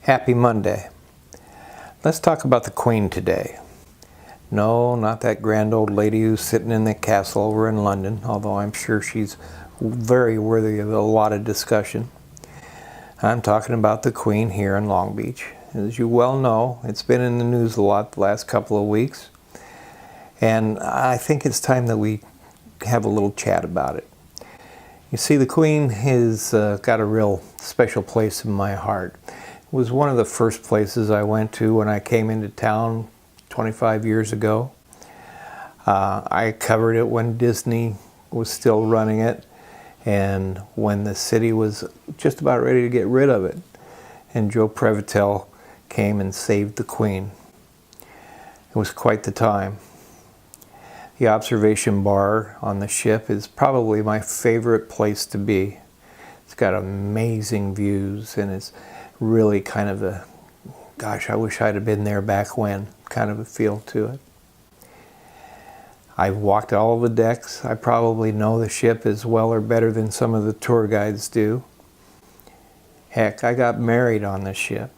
Happy Monday. Let's talk about the Queen today. No, not that grand old lady who's sitting in the castle over in London, although I'm sure she's very worthy of a lot of discussion. I'm talking about the Queen here in Long Beach. As you well know, it's been in the news a lot the last couple of weeks, and I think it's time that we have a little chat about it. You see, the Queen has got a real special place in my heart. It was one of the first places I went to when I came into town 25 years ago. I covered it when Disney was still running it and when the city was just about ready to get rid of it. And Joe Prevotel came and saved the Queen. It was quite the time. The observation bar on the ship is probably my favorite place to be. It's got amazing views and it's really kind of a, gosh, I wish I'd have been there back when, kind of a feel to it. I've walked all the decks. I probably know the ship as well or better than some of the tour guides do. Heck, I got married on this ship.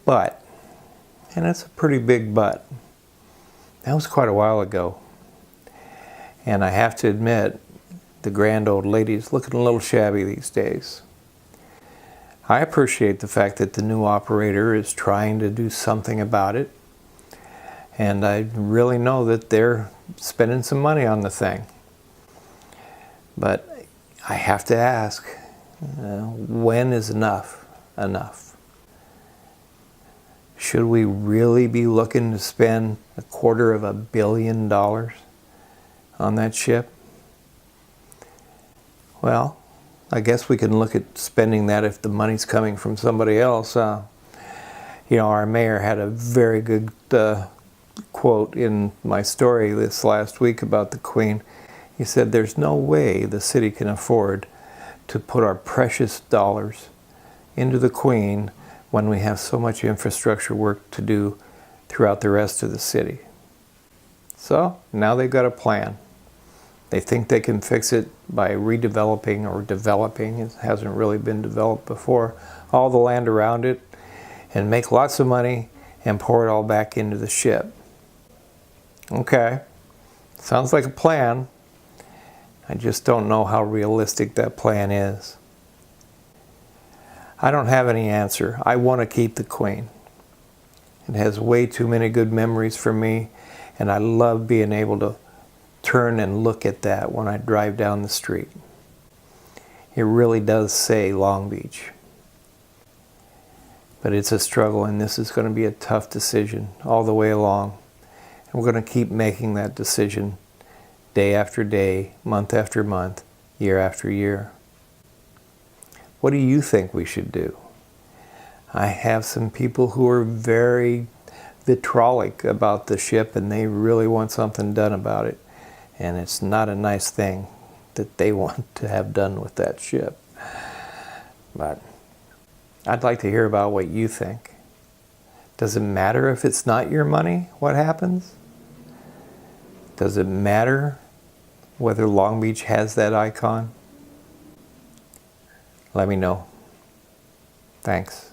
But, and it's a pretty big but, that was quite a while ago. And I have to admit, the grand old lady's looking a little shabby these days. I appreciate the fact that the new operator is trying to do something about it. And I really know that they're spending some money on the thing. But I have to ask, when is enough enough? Should we really be looking to spend $250 million on that ship? Well, I guess we can look at spending that if the money's coming from somebody else. You know, our mayor had a very good quote in my story this last week about the Queen. He said, "There's no way the city can afford to put our precious dollars into the Queen when we have so much infrastructure work to do throughout the rest of the city." So now they've got a plan. They think they can fix it by redeveloping or developing, it hasn't really been developed before, all the land around it and make lots of money and pour it all back into the ship. Okay, sounds like a plan. I just don't know how realistic that plan is. I don't have any answer. I want to keep the Queen. It has way too many good memories for me, and I love being able to turn and look at that when I drive down the street. It really does say Long Beach. But it's a struggle, and this is going to be a tough decision all the way along. And we're going to keep making that decision day after day, month after month, year after year. What do you think we should do? I have some people who are very vitriolic about the ship and they really want something done about it. And it's not a nice thing that they want to have done with that ship. But I'd like to hear about what you think. Does it matter if it's not your money, what happens? Does it matter whether Long Beach has that icon? Let me know. Thanks.